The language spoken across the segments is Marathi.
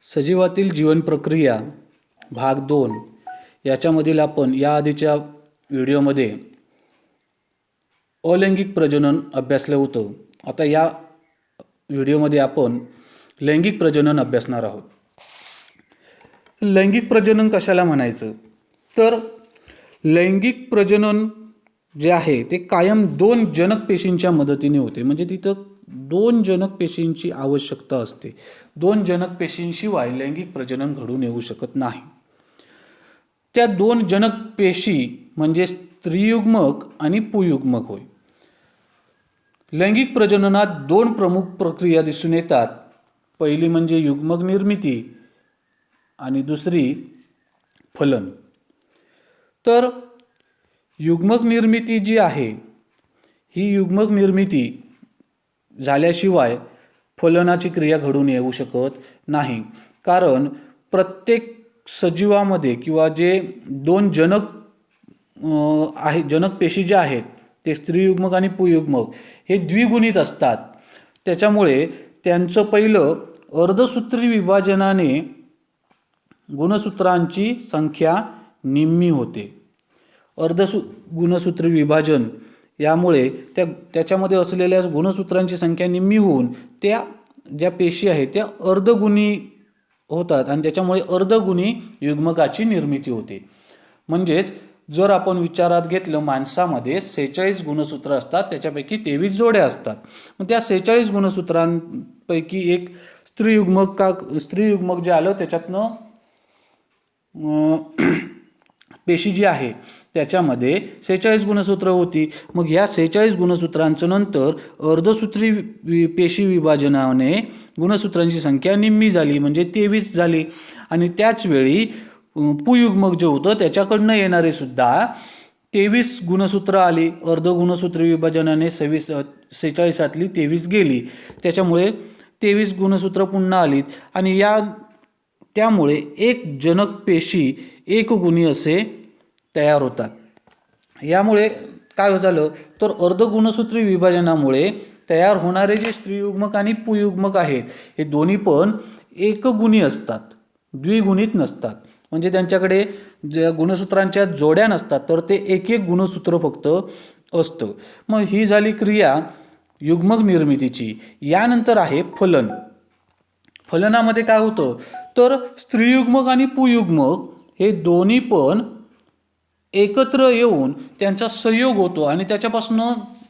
सजीवातील जीवन प्रक्रिया भाग 2 याच्यामधील आपण या आधीच्या व्हिडिओमध्ये अलैंगिक प्रजनन अभ्यासलं होतं. आता या व्हिडिओमध्ये आपण लैंगिक प्रजनन अभ्यासणार आहोत. लैंगिक प्रजनन कशाला म्हणायचं तर लैंगिक प्रजनन जे आहे ते कायम 2 जनक पेशींच्या मदतीने होते. म्हणजे तिथं 2 जनक पेशींची आवश्यकता असते. 2 जनक पेशींशिवाय लैंगिक प्रजनन घडून येऊ शकत नाही. त्या 2 जनक पेशी म्हणजे स्त्रीयुग्मक आणि पुयुग्मक होय. लैंगिक प्रजननात 2 प्रमुख प्रक्रिया दिसून येतात. पहिली म्हणजे युग्मक निर्मिती आणि दुसरी फलन. तर युग्मक निर्मिती जी आहे ही युग्मक निर्मिती झाल्याशिवाय फलनाची क्रिया घडून येऊ शकत नाही. कारण प्रत्येक सजीवामध्ये किंवा जे 2 जनक पेशी जे आहेत ते स्त्रीयुग्मक आणि पुयुग्मक हे द्विगुणित असतात. त्याच्यामुळे त्यांचं पहिलं अर्धसूत्री विभाजनाने गुणसूत्रांची संख्या निम्मी होते. गुणसूत्री विभाजन यामुळे त्याच्यामध्ये असलेल्या गुणसूत्रांची संख्या निम्मी होऊन त्या ज्या पेशी आहेत त्या अर्धगुणी होतात आणि त्याच्यामुळे अर्धगुणी युग्मकाची निर्मिती होते. म्हणजेच जर आपण विचारात घेतलं माणसामध्ये 46 गुणसूत्र असतात, त्याच्यापैकी 23 जोड्या असतात. मग त्या 46 गुणसूत्रांपैकी एक स्त्रीयुग्मक जे आलं त्याच्यातनं पेशी जी आहे त्याच्यामध्ये 46 गुणसूत्र होती. मग ह्या 46 गुणसूत्रांचं नंतर अर्धसूत्री पेशी विभाजनाने गुणसूत्रांची संख्या निम्मी झाली म्हणजे 23 झाली. आणि त्याच वेळी पुयुग्मक जे होतं त्याच्याकडनं येणारे सुद्धा 23 गुणसूत्र आली. अर्धगुणसूत्री विभाजनाने 46तली 23 गेली, त्याच्यामुळे 23 गुणसूत्र पुन्हा आलीत आणि त्यामुळे एक जनक पेशी एकगुणी असे तयार होतात. यामुळे काय झालं तर अर्धगुणसूत्री विभाजनामुळे तयार होणारे जे स्त्रीयुग्मक आणि पुयुग्मक आहेत हे दोन्ही पण एकगुणी असतात, द्विगुणित नसतात. म्हणजे त्यांच्याकडे ज्या गुणसूत्रांच्या जोड्या नसतात तर ते एक गुणसूत्र फक्त असतं. मग ही झाली क्रिया युग्मक निर्मितीची. यानंतर आहे फलन. फलनामध्ये काय होतं तर स्त्रीयुग्मक आणि पुयुग्मक हे दोन्ही पण एकत्र येऊन त्यांचा संयोग होतो आणि त्याच्यापासून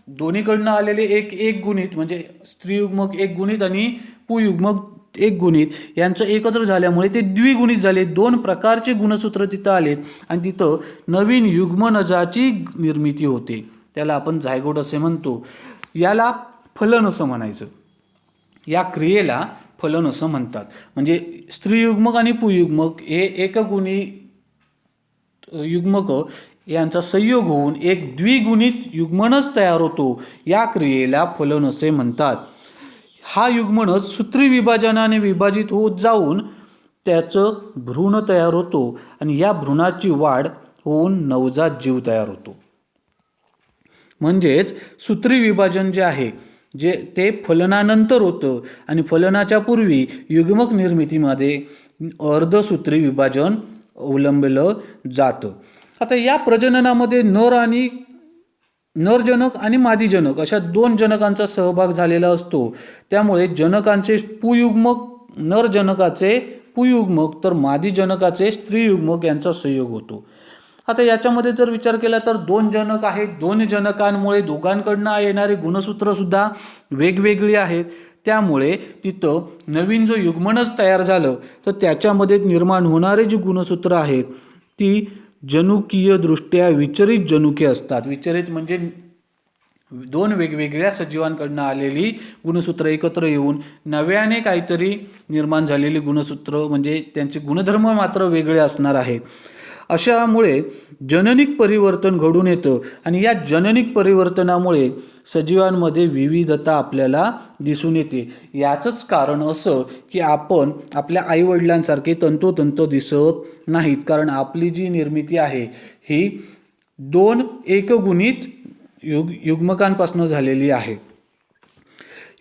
दोन्हीकडनं आलेले एक गुणित म्हणजे स्त्रीयुग्मक एक गुणित आणि पुयुग्मक एक गुणित यांचं एकत्र झाल्यामुळे ते द्विगुणित झाले. 2 प्रकारचे गुणसूत्र तिथं आलेत आणि तिथं नवीन युग्मनजाची निर्मिती होते. त्याला आपण झायगोट असे म्हणतो. याला फलन असं म्हणायचं. या क्रियेला फलन असं म्हणतात. म्हणजे स्त्रीयुग्मक आणि पुयुग्मक हे एकगुणी युग्मक यांचा संयोग होऊन एक द्विगुणित युग्मनज तयार होतो. या क्रियेला फलन असे म्हणतात. हा युग्मनज सूत्री विभाजनाने विभाजित होत जाऊन त्याचं भ्रूण तयार होतो आणि या भ्रूणाची वाढ होऊन नवजात जीव तयार होतो. म्हणजेच सूत्री विभाजन जे आहे ते फलनानंतर होतं आणि फलनाच्या पूर्वी युग्मक निर्मितीमध्ये अर्धसूत्री विभाजन अवलंबलं जातं. आता या प्रजननामध्ये नरजनक आणि मादीजनक अशा 2 जनकांचा सहभाग झालेला असतो. त्यामुळे जनकांचे नरजनकाचे पुयुग्मक तर मादीजनकाचे स्त्रीयुग्मक यांचा संयोग होतो. आता याच्यामध्ये जर विचार केला तर 2 जनक आहेत. 2 जनकांमुळे दोघांकडनं येणारे गुणसूत्र सुद्धा वेगवेगळी आहेत. त्यामुळे तिथं नवीन जो युग्मनज तयार झालं तर त्याच्यामध्ये निर्माण होणारे जी गुणसूत्र आहेत ती जनुकीय दृष्ट्या विचरित जनुके असतात. विचरित म्हणजे 2 वेगवेगळ्या सजीवांकडनं आलेली गुणसूत्र एकत्र येऊन नव्याने काहीतरी निर्माण झालेली गुणसूत्र म्हणजे त्यांचे गुणधर्म मात्र वेगळे असणार आहेत. अशामुळे जननिक परिवर्तन घडून येतं आणि या जननिक परिवर्तनामुळे सजीवांमध्ये विविधता आपल्याला दिसून येते. याचंच कारण असं की आपण आपल्या आईवडिलांसारखे तंतोतंत दिसत नाहीत. कारण आपली जी निर्मिती आहे ही 2 एकगुणित युग्मकांपासून झालेली आहे.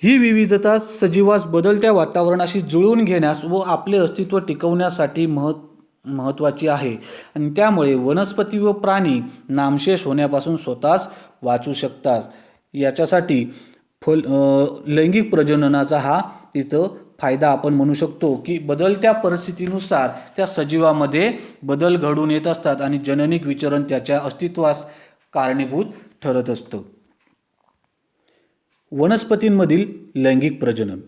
ही विविधता सजीवास बदलत्या वातावरणाशी जुळवून घेण्यास व आपले अस्तित्व टिकवण्यासाठी महत्त्वाची आहे आणि त्यामुळे वनस्पती व प्राणी नामशेष होण्यापासून स्वतःच वाचू शकतात. याच्यासाठी लैंगिक प्रजननाचा हा तिथं फायदा आपण म्हणू शकतो की बदलत्या परिस्थितीनुसार त्या सजीवामध्ये बदल घडून येत असतात आणि जननिक विचरण त्याच्या अस्तित्वास कारणीभूत ठरत असतं. वनस्पतींमधील लैंगिक प्रजनन.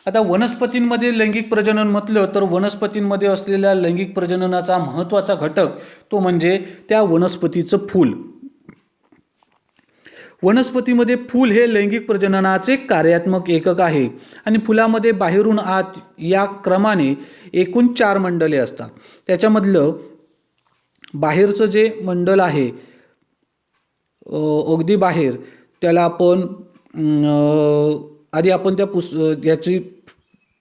आता वनस्पतींमध्ये लैंगिक प्रजनन म्हटलं तर वनस्पतींमध्ये असलेल्या लैंगिक प्रजननाचा महत्त्वाचा घटक तो म्हणजे त्या वनस्पतीचं फूल. वनस्पतीमध्ये फूल हे लैंगिक प्रजननाचे कार्यात्मक एकक आहे आणि फुलामध्ये बाहेरून आत या क्रमाने एकूण 4 मंडले असतात. त्याच्यामधलं बाहेरचं जे मंडल आहे अगदी बाहेर त्याला आपण आधी आपण याची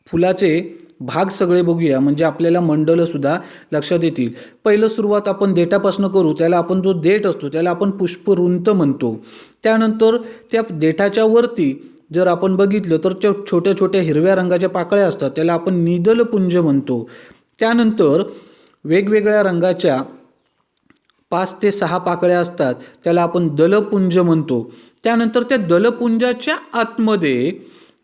फुलाचे भाग सगळे बघूया म्हणजे आपल्याला मंडलंसुद्धा लक्षात येतील. पहिलं सुरुवात आपण देठापासून करू. त्याला आपण जो देठ असतो त्याला आपण पुष्पवृंत म्हणतो. त्यानंतर त्या देठाच्या वरती जर आपण बघितलं तर छोट्या छोट्या हिरव्या रंगाच्या पाकळ्या असतात त्याला आपण निदलपुंज म्हणतो. त्यानंतर वेगवेगळ्या रंगाच्या 5 ते 6 पाकळ्या असतात त्याला आपण दलपुंज म्हणतो. त्यानंतर त्या दलपुंजाच्या आतमध्ये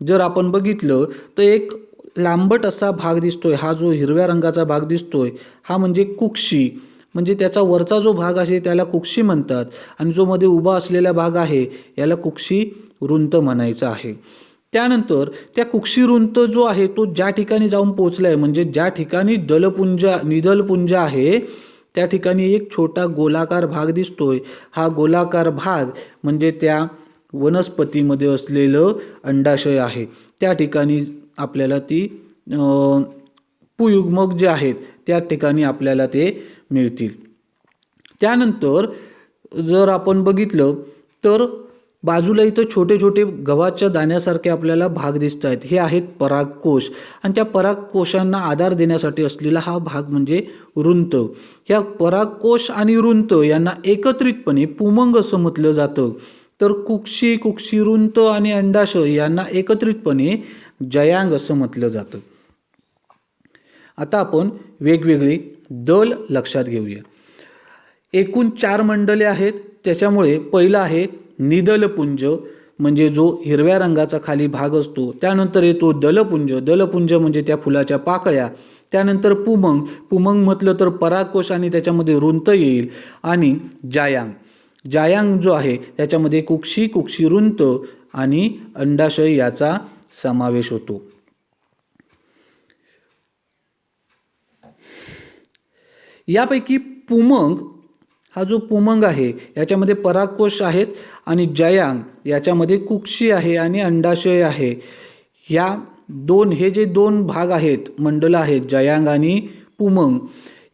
जर आपण बघितलं तर एक लांबट असा भाग दिसतोय. हा जो हिरव्या रंगाचा भाग दिसतोय हा म्हणजे कुक्षी म्हणजे त्याचा वरचा जो भाग आहे त्याला कुक्षी म्हणतात आणि जो मध्ये उभा असलेला भाग आहे याला कुक्षी रुंत म्हणायचा आहे. त्यानंतर त्या कुक्षीरुंत जो आहे तो ज्या ठिकाणी जाऊन पोचलाय म्हणजे ज्या ठिकाणी निदलपुंज आहे त्या ठिकाणी एक छोटा गोलाकार भाग दिसतोय. हा गोलाकार भाग म्हणजे त्या वनस्पतीमध्ये असलेलं अंडाशय आहे. त्या ठिकाणी आपल्याला ती पुयुग्मक जे आहेत त्या ठिकाणी आपल्याला ते मिळतील. त्यानंतर जर आपण बघितलं तर बाजूला इथं छोटे छोटे गव्हाच्या दाण्यासारखे आपल्याला भाग दिसत आहेत. हे आहेत परागकोश आणि त्या परागकोशांना आधार देण्यासाठी असलेला हा भाग म्हणजे रुंत. ह्या परागकोश आणि रुंत यांना एकत्रितपणे पुमंग असं म्हटलं जातं. तर कुक्षीरुंत आणि अंडाशय यांना एकत्रितपणे जयांग असं म्हटलं जातं. आता आपण वेगवेगळी दल लक्षात घेऊया. एकूण 4 मंडले आहेत. त्याच्यामुळे पहिलं आहे निदलपुंज म्हणजे जो हिरव्या रंगाचा खाली भाग असतो. त्यानंतर येतो दलपुंज म्हणजे त्या फुलाच्या पाकळ्या. त्यानंतर पुमंग म्हटलं तर परागकोश आणि त्याच्यामध्ये रुंत येईल. आणि जायांग जो आहे त्याच्यामध्ये कुक्षीरुंत आणि अंडाशय याचा समावेश होतो. यापैकी पुमंग हा जो पुमंग आहे याच्यामध्ये परागकोश आहेत आणि जयांग याच्यामध्ये कुक्षी आहे आणि अंडाशय आहे. हे जे 2 भाग आहेत मंडल आहेत जयांग आणि पुमंग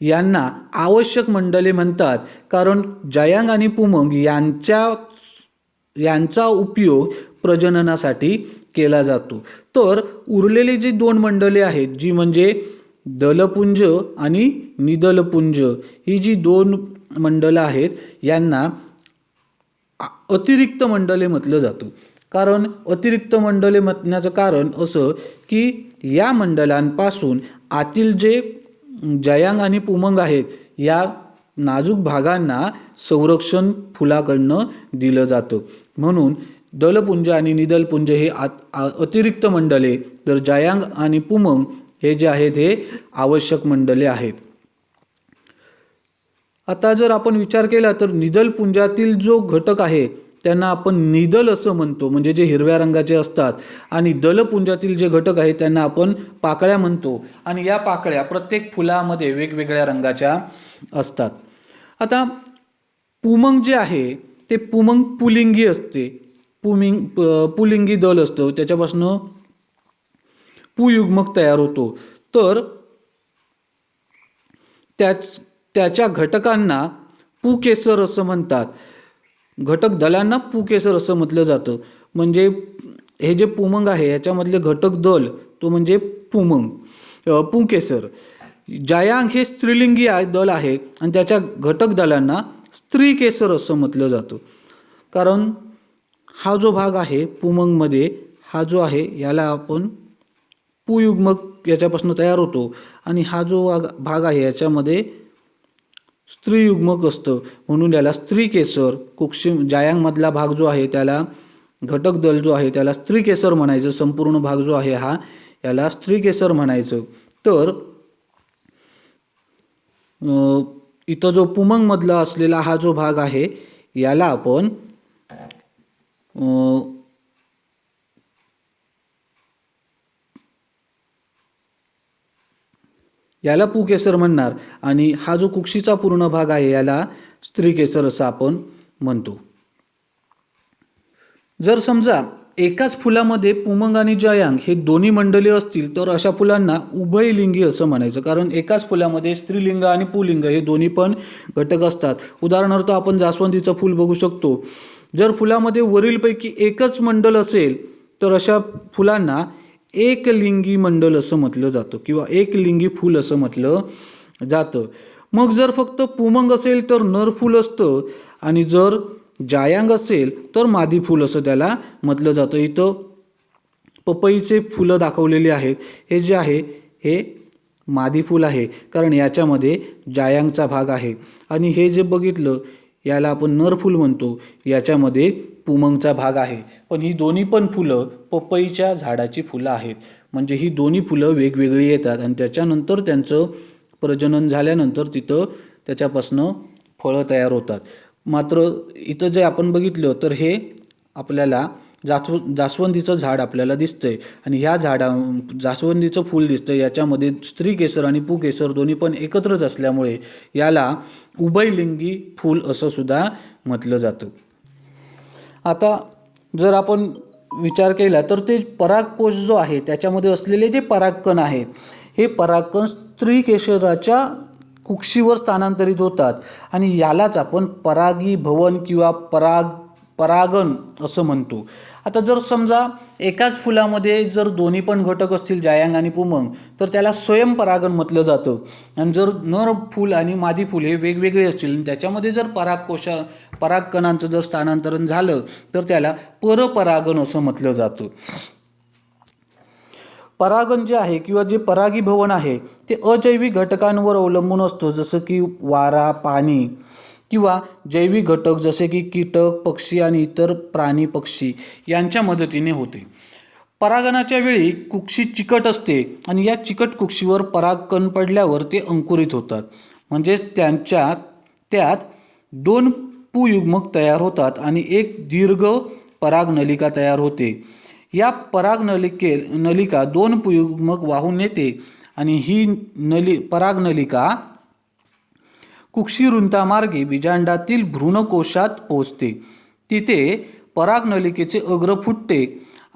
यांना आवश्यक मंडले म्हणतात. कारण जयांग आणि पुमंग यांचा उपयोग प्रजननासाठी केला जातो. तर उरलेली जी 2 मंडले आहेत जी म्हणजे दलपुंज आणि निदलपुंज ही जी 2 मंडलं आहेत यांना अतिरिक्त मंडले म्हटलं जातं. कारण अतिरिक्त मंडले म्हणण्याचं कारण असं की या मंडलांपासून आतील जे जयांग आणि पुमंग आहेत या नाजूक भागांना संरक्षण फुलाकडनं दिलं जातं. म्हणून दलपुंज आणि निदलपुंज हे अतिरिक्त मंडले तर जयांग आणि पुमंग हे जे आहेत हे आवश्यक मंडले आहेत. आता जर आपण विचार केला तर निदलपुंजातील जो घटक आहे त्यांना आपण निदल असं म्हणतो म्हणजे जे हिरव्या रंगाचे असतात आणि दलपुंजातील जे घटक आहेत त्यांना आपण पाकळ्या म्हणतो. आणि या पाकळ्या प्रत्येक फुलामध्ये वेगवेगळ्या रंगाच्या असतात. आता पुमंग जे आहे ते पुमंग पुलिंगी असते. पुलिंगी दल असतं त्याच्यापासून पुयुग्मक तयार होतो. तर त्याच्या घटकांना पुकेसर असं म्हणतात. घटक दलांना पुकेसर असं म्हटलं जातं. म्हणजे हे जे पुमंग आहे याच्यामधले घटक दल तो म्हणजे पुकेसर. जयांग हे स्त्रीलिंगी दल आहे आणि त्याच्या घटक दलांना स्त्रीकेसर असं म्हटलं जातं. कारण हा जो भाग आहे पुमंगमध्ये हा जो आहे याला आपण पुयुग्मक याच्यापासून तयार होतो आणि हा जो भाग आहे याच्यामध्ये स्त्रीयुग्मक असतं, म्हणून याला स्त्रीकेसर. कुक्षी जायांगमधला भाग जो आहे त्याला घटक दल जो आहे त्याला स्त्रीकेसर म्हणायचं. संपूर्ण भाग जो आहे हा याला स्त्रीकेसर म्हणायचं. तर इथं जो पुमंगमधला असलेला हा जो भाग आहे याला आपण याला पुकेसर म्हणणार आणि हा जो कुक्षीचा पूर्ण भाग आहे याला स्त्रीकेसर असं आपण म्हणतो. जर समजा एकाच फुलामध्ये पुमंग आणि जायांग हे दोन्ही मंडले असतील तर अशा फुलांना उभयलिंगी असं म्हणायचं, कारण एकाच फुलामध्ये स्त्रीलिंग आणि पुल्लिंग हे दोन्ही पण घटक असतात. उदाहरणार्थ आपण जास्वंदीचं फूल बघू शकतो. जर फुलामध्ये वरीलपैकी एकच मंडल असेल तर अशा फुलांना एकलिंगी मंडल असं म्हटलं जातं किंवा एकलिंगी फूल असं म्हटलं जातं. मग जर फक्त पुमंग असेल तर नर फूल असतं आणि जर जायांग असेल तर मादी फूल असं त्याला म्हटलं जातं. इथं पपईचे फुलं दाखवलेले आहेत. हे जे आहे हे मादी फूल आहे, कारण याच्यामध्ये जायांगचा भाग आहे. आणि हे जे बघितलं याला आपण नर फूल म्हणतो, याच्यामध्ये पुमंगचा भाग आहे. पण ही दोन्ही पण फुलं पपईच्या झाडाची फुलं आहेत. म्हणजे ही दोन्ही फुलं वेगवेगळी येतात आणि त्याच्यानंतर त्यांचं प्रजनन झाल्यानंतर तिथं त्याच्यापासनं फळं तयार होतात. मात्र इथं जे आपण बघितलं तर हे आपल्याला जास्वंदीचं झाड आपल्याला दिसतंय आणि ह्या जास्वंदीचं फूल दिसतं. याच्यामध्ये स्त्रीकेसर आणि पुकेसर दोन्ही पण एकत्रच असल्यामुळे याला उभयलिंगी फूल असं सुद्धा म्हटलं जातं. आता जर आपण विचार केला तर ते परागकोश जो आहे त्याच्यामध्ये असलेले जे परागकण आहेत हे परागकण स्त्रीकेसराच्या कुक्षीवर स्थानांतरित होतात आणि यालाच आपण परागीभवन किंवा परागण असं म्हणतो. आता जर समजा एकाच फुलामध्ये जर दोन्ही पण घटक असतील जायांग आणि पुमंग तर त्याला स्वयंपरागण म्हटलं जातं. आणि जर नर फूल आणि मादी फूल हे वेगवेगळे असतील त्याच्यामध्ये जर परागकणांचं जर स्थानांतरण झालं तर त्याला परपरागण असं म्हटलं जातं. परागण जे आहे किंवा जे परागीभवन आहे ते अजैविक घटकांवर अवलंबून असतो, जसं की वारा, पाणी किंवा जैविक घटक जसे की कीटक, पक्षी आणि इतर प्राणी पक्षी यांच्या मदतीने होते. परागणाच्या वेळी कुक्षी चिकट असते आणि या चिकट कुक्षीवर परागकण पडल्यावर ते अंकुरित होतात. म्हणजेच त्यात दोन पुयुग्मक तयार होतात आणि एक दीर्घ परागनलिका तयार होते. या परागनलिका दोन पुयुग्मक वाहून नेते आणि ही परागनलिका कुक्षीवृंतामार्गे बीजांडातील भ्रूणकोशात पोचते. तिथे परागनलिकेचे अग्र फुटते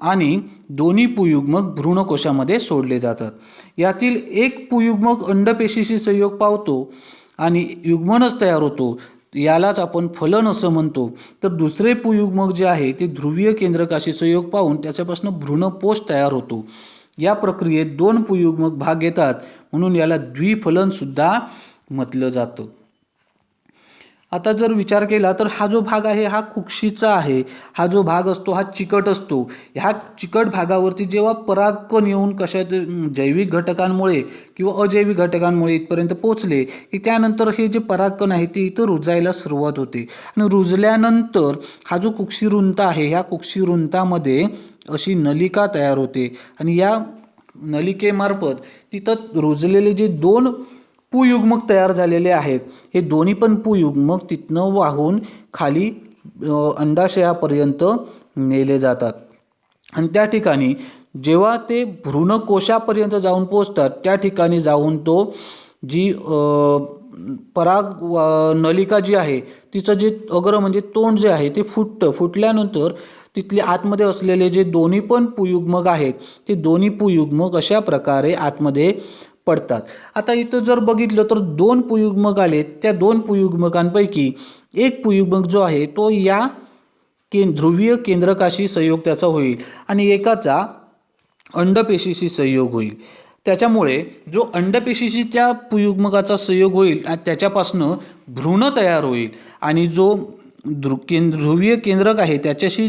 आणि दोन्ही पुयुग्मक भ्रूणकोशामध्ये सोडले जातात. यातील एक पुयुग्मक अंडपेशीशी संयोग पावतो आणि युग्मनच तयार होतो, यालाच आपण फलन असं म्हणतो. तर दुसरे पुयुग्मक जे आहे ते ध्रुवीय केंद्रकाशी संयोग पाहून त्याच्यापासून भ्रूणपोष तयार होतो. या प्रक्रियेत दोन पुयुग्मक भाग घेतात म्हणून याला द्विफलन सुद्धा म्हटलं जातं. आता जर विचार केला तर हा जो भाग आहे हा कुक्षीचा आहे. हा जो भाग असतो हा चिकट असतो. ह्या चिकट भागावरती जेव्हा परागकण येऊन कशात जैविक घटकांमुळे किंवा अजैविक घटकांमुळे इथपर्यंत पोचले की त्यानंतर हे जे परागकण आहे ते इथं रुजायला सुरुवात होते आणि रुजल्यानंतर हा जो कुक्षीवृंत आहे ह्या कुक्षीवृंतामध्ये अशी नलिका तयार होते आणि या नलिकेमार्फत तिथं रुजलेले जे दोन पुयुग्मक तयार झालेले आहेत हे दोन्ही पण पुयुग्मक तिथनं वाहून खाली अंडाशयापर्यंत नेले जातात आणि त्या ठिकाणी जेव्हा ते भ्रूणकोशापर्यंत जाऊन पोचतात त्या ठिकाणी जाऊन तो जी नलिका जी आहे तिचं जे अग्र म्हणजे तोंड जे आहे ते फुटल्यानंतर तिथले आतमध्ये असलेले जे दोन्ही पण पुयुग्मक आहेत ते दोन्ही पुयुग्मक अशा प्रकारे आतमध्ये पडतात. आता इथं जर बघितलं तर दोन पुयुग्मक आले. त्या दोन पुयुग्मकांपैकी एक पुयुग्मक जो आहे तो या ध्रुवीय केंद्रकाशी संयोग त्याचा होईल आणि एकाचा अंडपेशीशी संयोग होईल. त्याच्यामुळे जो अंडपेशीशी त्या पुयुग्मकाचा संयोग होईल त्याच्यापासनं भ्रूण तयार होईल आणि जो ध्रुवीय केंद्रक आहे त्याच्याशी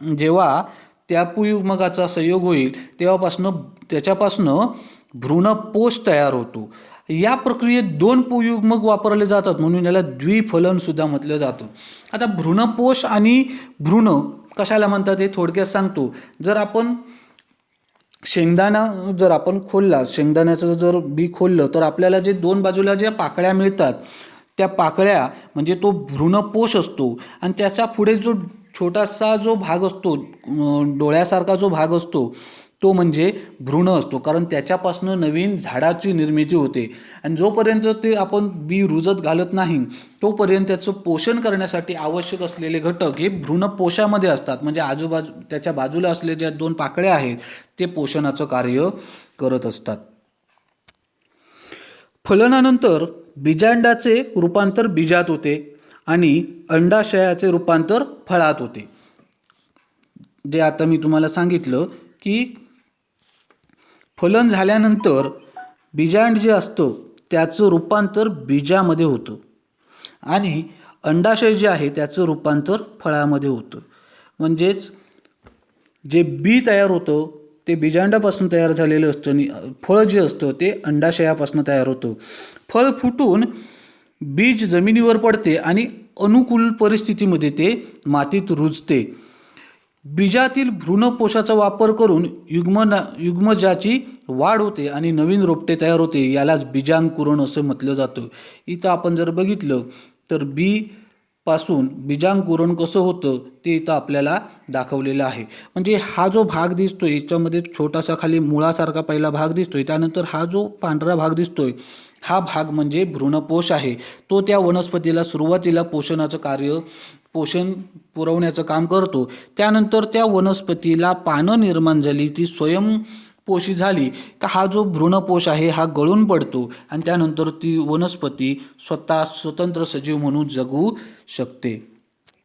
जेव्हा त्या पुयुग्मकाचा संयोग होईल त्याच्यापासनं भ्रूणपोष तयार होतो. या प्रक्रियेत 2 पुयुग्मक वापरले जातात म्हणून याला द्विफलन सुद्धा म्हटलं जातं. आता भ्रूणपोष आणि भ्रूण कशाला म्हणतात हे थोडक्यात सांगतो. जर आपण शेंगदाणा जर आपण खोलला, शेंगदाण्याचं जर बी खोललं तर आपल्याला जे 2 बाजूला ज्या पाकळ्या मिळतात त्या पाकळ्या म्हणजे तो भ्रूणपोष असतो आणि त्याच्या पुढे जो छोटासा जो भाग असतो, डोळ्यासारखा जो भाग असतो तो म्हणजे भ्रूण असतो. कारण त्याच्यापासून नवीन झाडाची निर्मिती होते आणि जोपर्यंत ते आपण बी रुजत घालत नाही तोपर्यंत त्याचं पोषण करण्यासाठी आवश्यक असलेले घटक हे भ्रूणपोषामध्ये असतात. म्हणजे त्याच्या बाजूला असलेल्या ज्या 2 पाकळ्या आहेत ते पोषणाचं कार्य करत असतात. फलनानंतर बीजांडाचे रूपांतर बीजात होते आणि अंडाशयाचे रूपांतर फळात होते. जे आता मी तुम्हाला सांगितलं की फलन झाल्यानंतर बीजांड जे असतं त्याचं रूपांतर बीजामध्ये होतं आणि अंडाशय जे आहे त्याचं रूपांतर फळामध्ये होतं. म्हणजेच जे बी तयार होतं ते बीजांडापासून तयार झालेलं असतं आणि फळ जे असतं ते अंडाशयापासून तयार होतं. फळ फुटून बीज जमिनीवर पडते आणि अनुकूल परिस्थितीमध्ये ते मातीत रुजते. बीजातील भ्रूणपोषाचा वापर करून युग्मजाची वाढ होते आणि नवीन रोपटे तयार होते. यालाच बीजांकुरण असं म्हटलं जातं. इथं आपण जर बघितलं तर बी पासून बीजांकुरण कसं होतं ते इथं आपल्याला दाखवलेलं आहे. म्हणजे हा जो भाग दिसतोय याच्यामध्ये छोटासा खाली मुळासारखा पहिला भाग दिसतोय, त्यानंतर हा जो पांढरा भाग दिसतोय हा भाग म्हणजे भ्रूणपोष आहे. तो त्या वनस्पतीला सुरुवातीला पोषण पुरवण्याचं काम करतो. त्यानंतर त्या वनस्पतीला पानं निर्माण झाली, ती स्वयंपोषी झाली का हा जो भ्रूणपोष आहे हा गळून पडतो आणि त्यानंतर ती वनस्पती स्वतंत्र सजीव म्हणून जगू शकते.